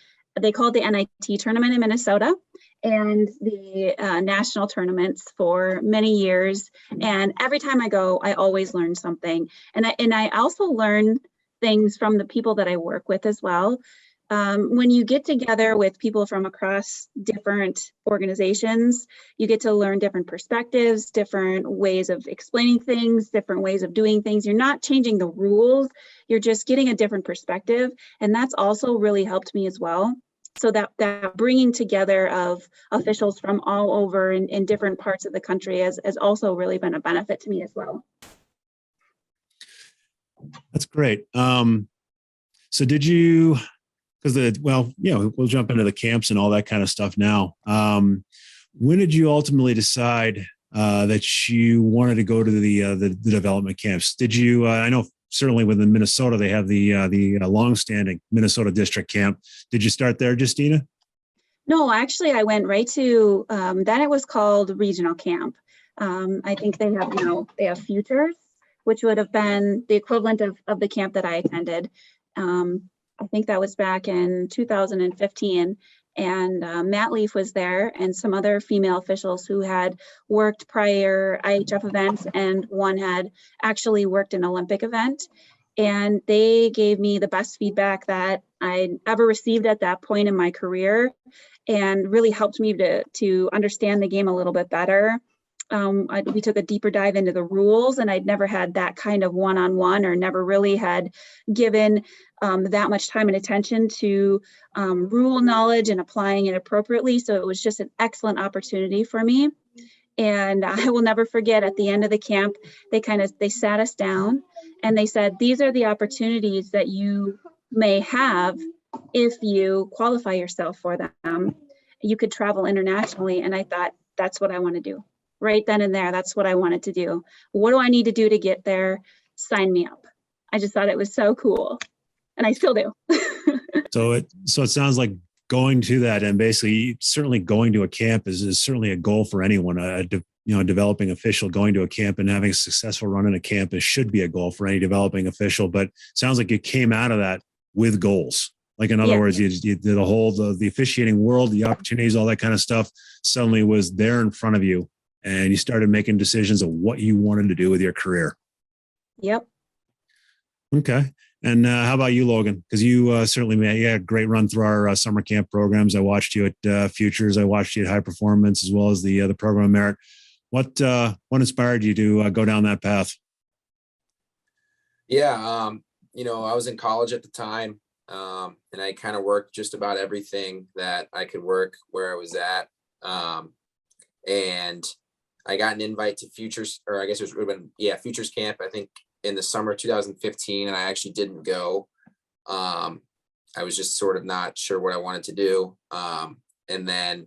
call it the NIT tournament in Minnesota and the national tournaments for many years. And every time I go, I always learn something. And I also learn things from the people that I work with as well. When you get together with people from across different organizations, you get to learn different perspectives, different ways of explaining things, different ways of doing things. You're not changing the rules, you're just getting a different perspective. And that's also really helped me as well. So that bringing together of officials from all over in different parts of the country has also really been a benefit to me as well. That's great. So did you, because we'll jump into the camps and all that kind of stuff now. When did you ultimately decide that you wanted to go to the development camps? Did you? I know certainly within Minnesota they have the longstanding Minnesota District Camp. Did you start there, Jestina? No, actually, I went right to then it was called Regional Camp. I think they have Futures, which would have been the equivalent of the camp that I attended. I think that was back in 2015, and Matt Leaf was there and some other female officials who had worked prior IHF events, and one had actually worked an Olympic event. And they gave me the best feedback that I'd ever received at that point in my career, and really helped me to understand the game a little bit better. We took a deeper dive into the rules, and I'd never had that kind of one-on-one, or never really had given that much time and attention to rule knowledge and applying it appropriately. So it was just an excellent opportunity for me. And I will never forget, at the end of the camp, they sat us down and they said, these are the opportunities that you may have if you qualify yourself for them. You could travel internationally. And I thought, that's what I want to do. Right then and there, that's what I wanted to do. What do I need to do to get there? Sign me up. I just thought it was so cool, and I still do. So it sounds like going to that, and basically certainly going to a camp is certainly a goal for anyone. A developing official going to a camp and having a successful run in a camp should be a goal for any developing official. But it sounds like you came out of that with goals. Like, in other words, you did the officiating world, the opportunities, all that kind of stuff suddenly was there in front of you. And you started making decisions of what you wanted to do with your career. Yep. Okay. And how about you, Logan? Because you certainly had a great run through our summer camp programs. I watched you at Futures. I watched you at High Performance, as well as the Program of Merit. What inspired you to go down that path? Yeah. I was in college at the time, and I kind of worked just about everything that I could work where I was at. And I got an invite to Futures, or I guess it would have been, Futures Camp, I think in the summer 2015, and I actually didn't go. I was just sort of not sure what I wanted to do. And then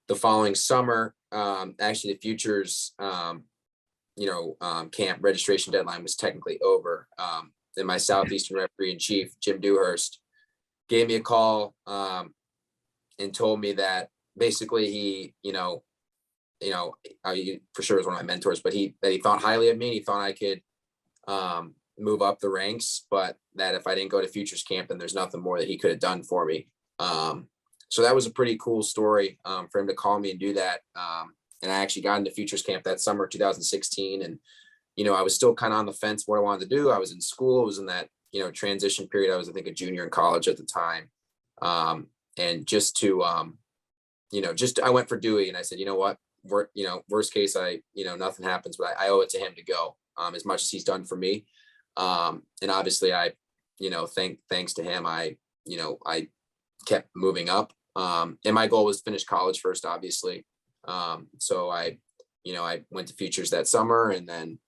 the following summer, actually the Futures, camp registration deadline was technically over. And my Southeastern referee in chief, Jim Dewhurst, gave me a call and told me that basically he, for sure was one of my mentors, but he thought highly of me. He thought I could move up the ranks, but that if I didn't go to Futures Camp, then there's nothing more that he could have done for me. So that was a pretty cool story for him to call me and do that. And I actually got into Futures Camp that summer, 2016. And, I was still kind of on the fence what I wanted to do. I was in school. I was in that, transition period. I was, I think, a junior in college at the time. And I went for Dewey, and I said, you know what? Worst case, nothing happens, but I owe it to him to go as much as he's done for me. And obviously I thanks to him, I kept moving up. And my goal was to finish college first, obviously. So I went to Futures that summer, and then,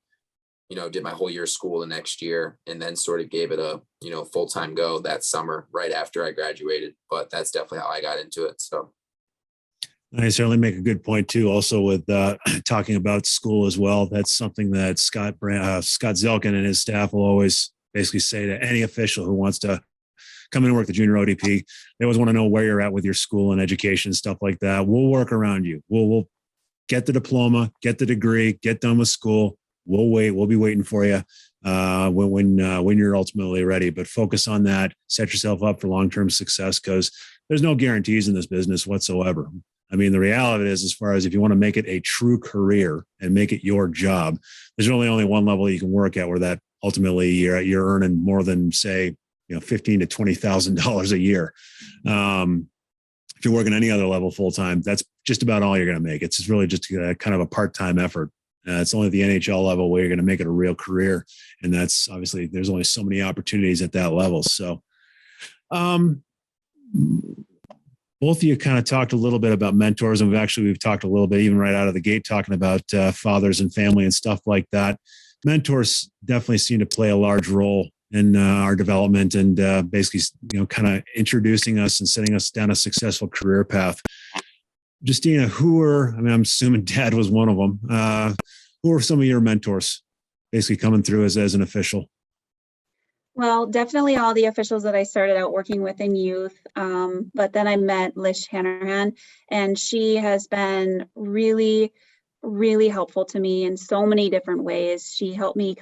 did my whole year of school the next year, and then sort of gave it a, full-time go that summer right after I graduated. But that's definitely how I got into it. So. I certainly make a good point too. Also with talking about school as well. That's something that Scott Zelkin and his staff will always basically say to any official who wants to come in and work the junior ODP. They always want to know where you're at with your school and education, stuff like that. We'll work around you. We'll get the diploma, get the degree, get done with school. We'll wait. We'll be waiting for you when you're ultimately ready. But focus on that. Set yourself up for long-term success, because there's no guarantees in this business whatsoever. I mean, the reality is, as far as if you want to make it a true career and make it your job, there's only one level you can work at where that ultimately you're earning more than, say, $15,000 to $20,000 a year. If you're working any other level full time, that's just about all you're going to make. It's really just kind of a part-time effort. It's only the NHL level where you're going to make it a real career, and that's obviously there's only so many opportunities at that level. So, both of you kind of talked a little bit about mentors, and we've talked a little bit even right out of the gate talking about fathers and family and stuff like that. Mentors definitely seem to play a large role in our development and basically, kind of introducing us and setting us down a successful career path. Jestina, I'm assuming Dad was one of them. Who are some of your mentors basically coming through as an official? Well, definitely all the officials that I started out working with in youth. But then I met Lish Hanrahan, and she has been really, really helpful to me in so many different ways. She helped me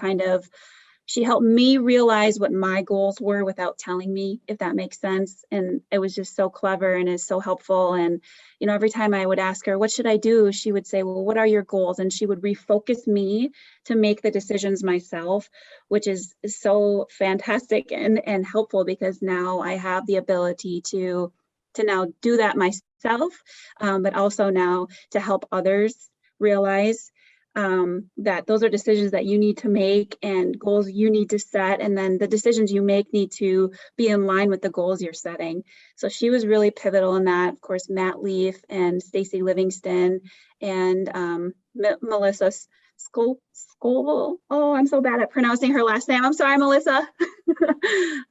realize what my goals were without telling me, if that makes sense. And it was just so clever and is so helpful. And, every time I would ask her, what should I do? She would say, well, what are your goals? And she would refocus me to make the decisions myself, which is so fantastic and helpful, because now I have the ability to now do that myself, but also now to help others realize that those are decisions that you need to make and goals you need to set. And then the decisions you make need to be in line with the goals you're setting. So she was really pivotal in that. Of course, Matt Leaf and Stacy Livingston and Melissa Scoville. Oh, I'm so bad at pronouncing her last name. I'm sorry, Melissa.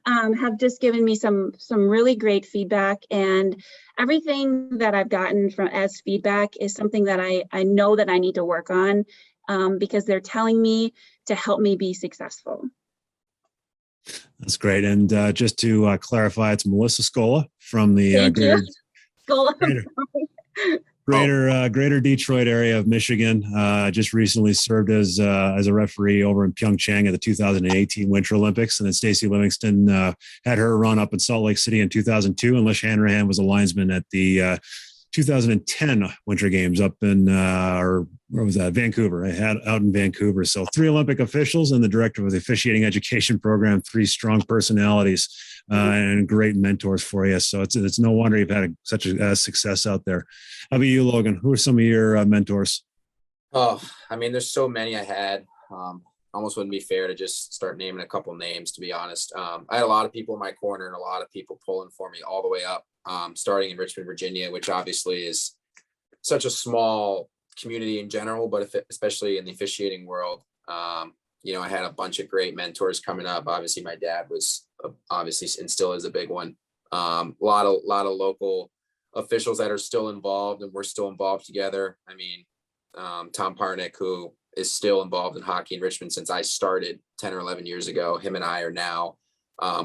Have just given me some really great feedback, and everything that I've gotten from as feedback is something that I know that I need to work on, because they're telling me to help me be successful. That's great. And just to clarify, it's Melissa Scola from the Greater Detroit area of Michigan. Just recently served as a referee over in Pyeongchang at the 2018 Winter Olympics. And then Stacy Livingston had her run up in Salt Lake City in 2002. And Lish Hanrahan was a linesman at the 2010 Winter Games up in, where was that? Vancouver. I had out in Vancouver. So 3 Olympic officials and the director of the officiating education program, 3 strong personalities and great mentors for you. So it's no wonder you've had such a success out there. How about you, Logan? Who are some of your mentors? Oh, there's so many I had. Almost wouldn't be fair to just start naming a couple names, to be honest. I had a lot of people in my corner and a lot of people pulling for me all the way up, starting in Richmond, Virginia, which obviously is such a small community in general, but especially in the officiating world. I had a bunch of great mentors coming up. Obviously, my dad was obviously and still is a big one. A lot of local officials that are still involved, and we're still involved together. Tom Parnick, who is still involved in hockey in Richmond since I started 10 or 11 years ago. Him and I are now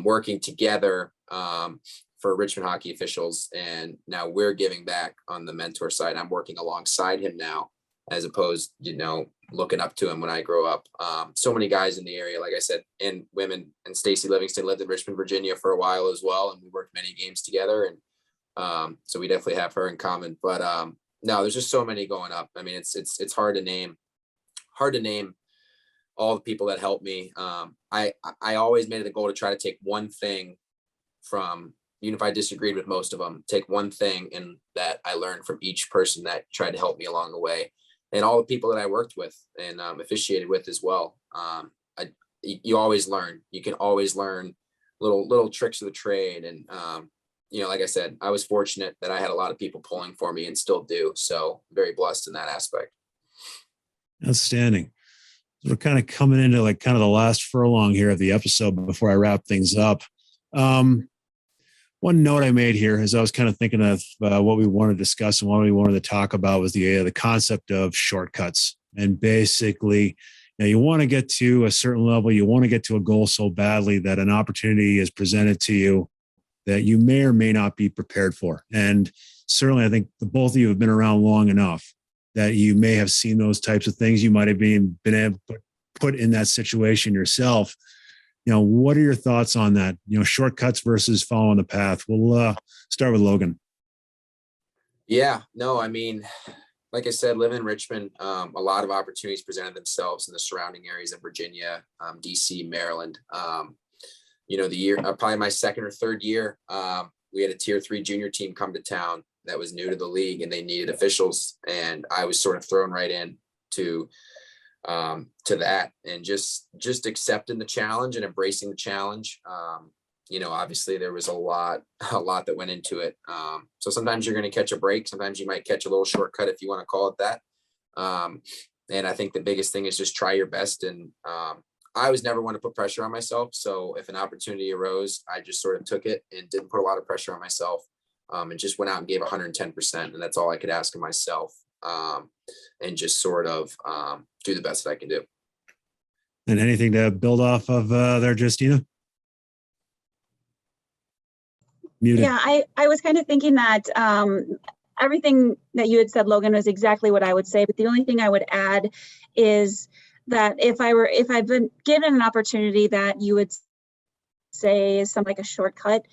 working together for Richmond hockey officials. And now we're giving back on the mentor side. I'm working alongside him now, as opposed, looking up to him when I grow up. So many guys in the area, like I said, and women, and Stacy Livingston lived in Richmond, Virginia for a while as well. And we worked many games together. And so we definitely have her in common, but no, there's just so many going up. It's hard to name all the people that helped me. I always made it a goal to try to take one thing from, even if I disagreed with most of them, take one thing and that I learned from each person that tried to help me along the way, and all the people that I worked with and officiated with as well. You always learn. You can always learn little tricks of the trade. And, like I said, I was fortunate that I had a lot of people pulling for me and still do. So very blessed in that aspect. Outstanding. So we're kind of coming into like kind of the last furlong here of the episode before I wrap things up. One note I made here as I was kind of thinking of what we want to discuss and what we wanted to talk about was the concept of shortcuts. And basically, you want to get to a certain level, you want to get to a goal so badly that an opportunity is presented to you that you may or may not be prepared for. And certainly, I think the both of you have been around long enough that you may have seen those types of things. You might have been able to put in that situation yourself. What are your thoughts on that? Shortcuts versus following the path. We'll start with Logan. Yeah, no, I mean, like I said, living in Richmond, a lot of opportunities presented themselves in the surrounding areas of Virginia, DC, Maryland. The year, probably my second or third year, we had a tier 3 junior team come to town that was new to the league and they needed officials. And I was sort of thrown right in to that and just accepting the challenge and embracing the challenge. Obviously there was a lot that went into it. So sometimes you're going to catch a break. Sometimes you might catch a little shortcut, if you want to call it that. And I think the biggest thing is just try your best. And I was never one to put pressure on myself. So if an opportunity arose, I just sort of took it and didn't put a lot of pressure on myself. And just went out and gave 110%. And that's all I could ask of myself. And just sort of do the best that I can do. And anything to build off of there, Jestina? Muted. Yeah, I was kind of thinking that everything that you had said, Logan, was exactly what I would say. But the only thing I would add is that if I've been given an opportunity that you would say is something like a shortcut,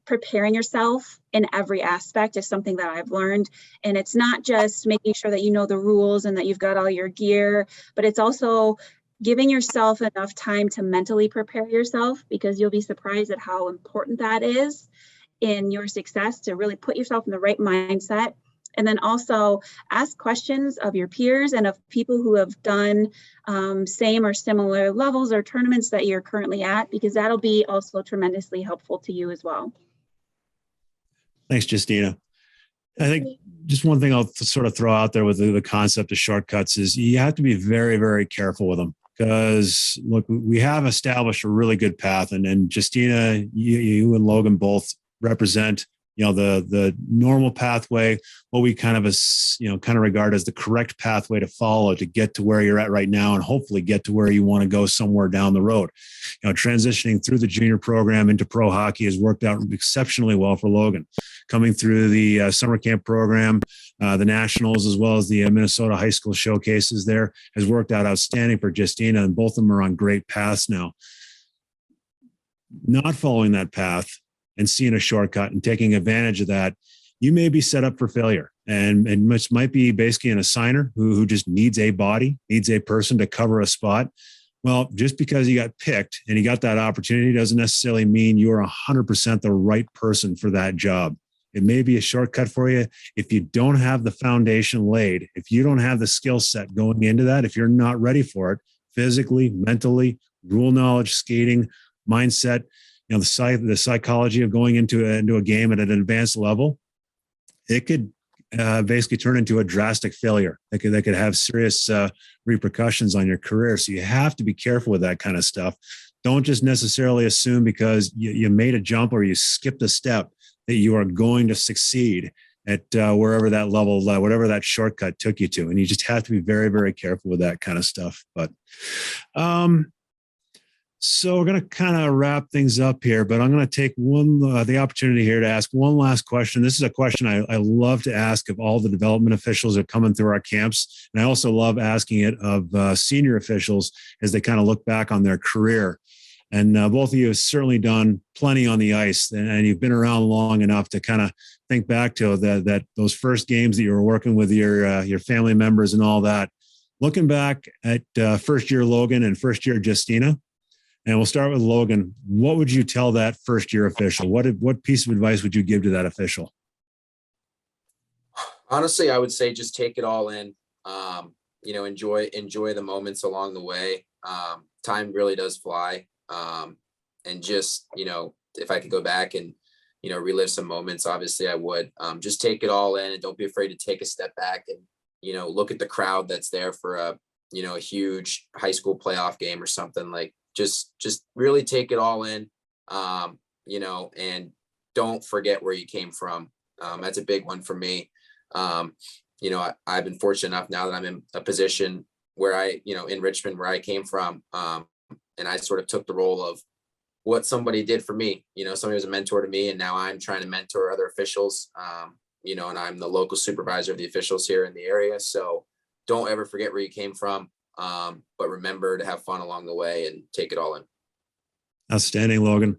preparing yourself in every aspect is something that I've learned. And it's not just making sure that you know the rules and that you've got all your gear, but it's also giving yourself enough time to mentally prepare yourself, because you'll be surprised at how important that is in your success, to really put yourself in the right mindset. And then also ask questions of your peers and of people who have done same or similar levels or tournaments that you're currently at, because that'll be also tremendously helpful to you as well. Thanks, Jestina. I think just one thing I'll sort of throw out there with the concept of shortcuts is you have to be very, very careful with them. Because look, we have established a really good path, and Jestina, you and Logan both represent, the normal pathway, what we kind of regard as the correct pathway to follow to get to where you're at right now, and hopefully get to where you want to go somewhere down the road. Transitioning through the junior program into pro hockey has worked out exceptionally well for Logan. Coming through the summer camp program, the nationals, as well as the Minnesota high school showcases there, has worked out outstanding for Jestina, and both of them are on great paths now. Not following that path and seeing a shortcut and taking advantage of that, you may be set up for failure. And which might be basically an assigner who just needs a body, needs a person to cover a spot. Well, just because you got picked and you got that opportunity doesn't necessarily mean you're 100% the right person for that job. It may be a shortcut for you if you don't have the foundation laid, if you don't have the skill set going into that, if you're not ready for it physically, mentally, rule knowledge, skating, mindset, the psychology of going into a game at an advanced level, it could basically turn into a drastic failure. That could have serious repercussions on your career. So you have to be careful with that kind of stuff. Don't just necessarily assume because you made a jump or you skipped a step that you are going to succeed at wherever that level, whatever that shortcut took you to. And you just have to be very, very careful with that kind of stuff. But so we're going to kind of wrap things up here, but I'm going to take the opportunity here to ask one last question. This is a question I love to ask of all the development officials that are coming through our camps. And I also love asking it of senior officials as they kind of look back on their career. And both of you have certainly done plenty on the ice, and you've been around long enough to kind of think back to that those first games that you were working with your family members and all that. Looking back at first year Logan and first year Jestina, and we'll start with Logan. What would you tell that first year official? What piece of advice would you give to that official? Honestly, I would say just take it all in. Enjoy the moments along the way. Time really does fly. just, if I could go back and, relive some moments, obviously I would. Just take it all in and don't be afraid to take a step back and, look at the crowd that's there for a huge high school playoff game or something. Like just really take it all in, and don't forget where you came from. That's a big one for me. I've been fortunate enough now that I'm in a position where in Richmond, where I came from, and I sort of took the role of what somebody did for me. Somebody was a mentor to me, and now I'm trying to mentor other officials, and I'm the local supervisor of the officials here in the area. So don't ever forget where you came from, but remember to have fun along the way and take it all in. Outstanding, Logan.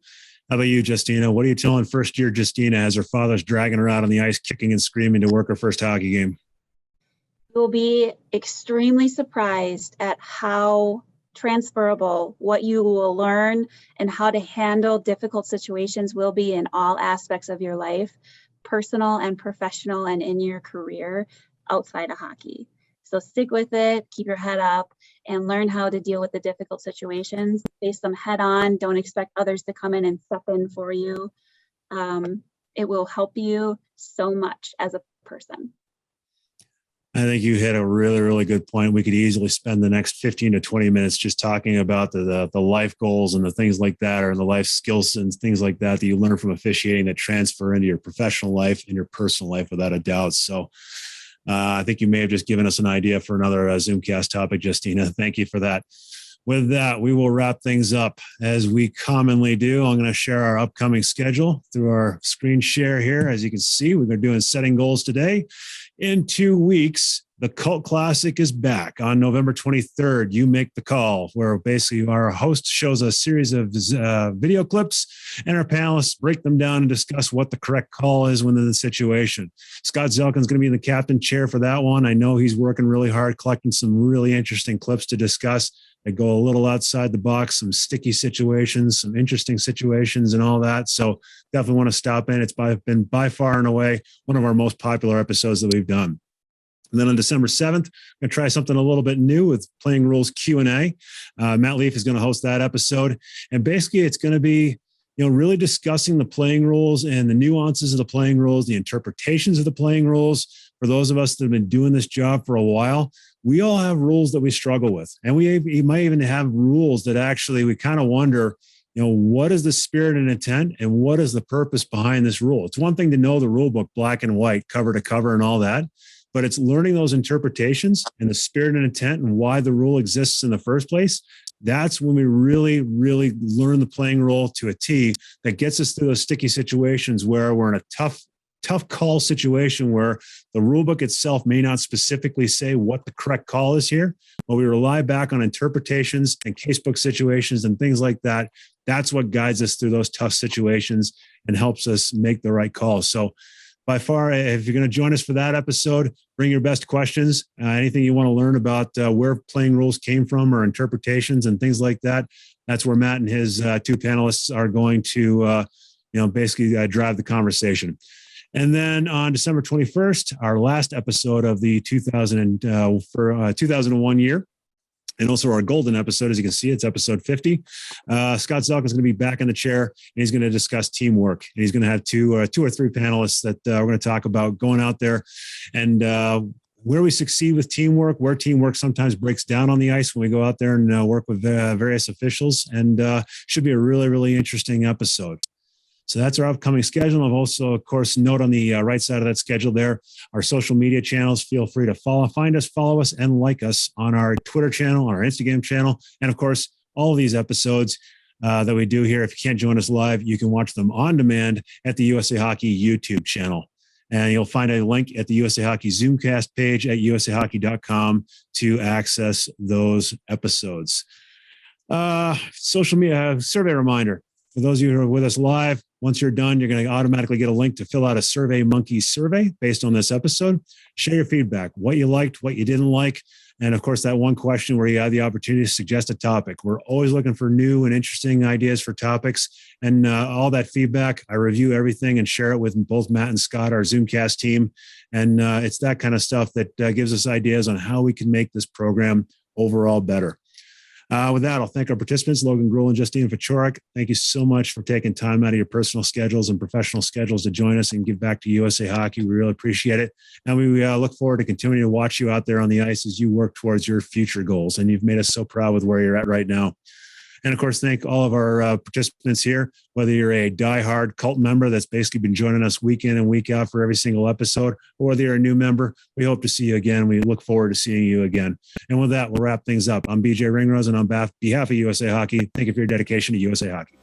How about you, Jestina? What are you telling first-year Jestina as her father's dragging her out on the ice, kicking and screaming to work her first hockey game? You'll be extremely surprised at how transferable what you will learn and how to handle difficult situations will be in all aspects of your life, personal and professional, and in your career outside of hockey. So stick with it, keep your head up, and learn how to deal with the difficult situations. Face them head on. Don't expect others to come in and step in for you. It will help you so much as a person. I think you hit a really, really good point. We could easily spend the next 15 to 20 minutes just talking about the life goals and the things like that, or the life skills and things like that you learn from officiating that transfer into your professional life and your personal life without a doubt. So I think you may have just given us an idea for another Zoomcast topic, Jestina. Thank you for that. With that, we will wrap things up as we commonly do. I'm going to share our upcoming schedule through our screen share here. As you can see, we're doing setting goals today. In 2 weeks, the Cult Classic is back on November 23rd. You make the call, where basically our host shows a series of video clips, and our panelists break them down and discuss what the correct call is within the situation. Scott Zelkin's going to be in the captain chair for that one. I know he's working really hard, collecting some really interesting clips to discuss. They go a little outside the box, some sticky situations, some interesting situations and all that. So definitely want to stop in. It's been by far and away one of our most popular episodes that we've done. And then on December 7th, I'm going to try something a little bit new with Playing Rules Q&A. Matt Leaf is going to host that episode. And basically it's going to be, really discussing the playing rules and the nuances of the playing rules, the interpretations of the playing rules. For those of us that have been doing this job for a while, we all have rules that we struggle with. And we might even have rules that actually we kind of wonder, what is the spirit and intent and what is the purpose behind this rule? It's one thing to know the rule book black and white, cover to cover and all that, but it's learning those interpretations and the spirit and intent and why the rule exists in the first place. That's when we really, really learn the playing rule to a T that gets us through those sticky situations where we're in a tough call situation where the rule book itself may not specifically say what the correct call is here, but we rely back on interpretations and casebook situations and things like that. That's what guides us through those tough situations and helps us make the right calls. So by far, if you're going to join us for that episode, bring your best questions. Anything you want to learn about where playing rules came from or interpretations and things like that, that's where Matt and his two panelists are going to, basically drive the conversation. And then on December 21st, our last episode of the 2001 year, and also our golden episode, as you can see, it's episode 50. Scott Zelkin is going to be back in the chair, and he's going to discuss teamwork. And he's going to have two or three panelists that we're going to talk about going out there and where we succeed with teamwork, where teamwork sometimes breaks down on the ice when we go out there and work with various officials. And should be a really, really interesting episode. So that's our upcoming schedule. I've also, of course, note on the right side of that schedule there, our social media channels. Feel free to find us, follow us, and like us on our Twitter channel, on our Instagram channel. And of course, all of these episodes that we do here, if you can't join us live, you can watch them on demand at the USA Hockey YouTube channel. And you'll find a link at the USA Hockey Zoomcast page at usahockey.com to access those episodes. Social media survey reminder. For those of you who are with us live, once you're done, you're going to automatically get a link to fill out a Survey Monkey survey based on this episode. Share your feedback, what you liked, what you didn't like. And of course, that one question where you have the opportunity to suggest a topic. We're always looking for new and interesting ideas for topics. And all that feedback, I review everything and share it with both Matt and Scott, our Zoomcast team. And it's that kind of stuff that gives us ideas on how we can make this program overall better. With that, I'll thank our participants, Logan Gruel and Jestina Vichorek. Thank you so much for taking time out of your personal schedules and professional schedules to join us and give back to USA Hockey. We really appreciate it. And we look forward to continuing to watch you out there on the ice as you work towards your future goals. And you've made us so proud with where you're at right now. And of course, thank all of our participants here, whether you're a diehard cult member that's basically been joining us week in and week out for every single episode, or whether you're a new member. We hope to see you again. We look forward to seeing you again. And with that, we'll wrap things up. I'm BJ Ringrose, and on behalf of USA Hockey, thank you for your dedication to USA Hockey.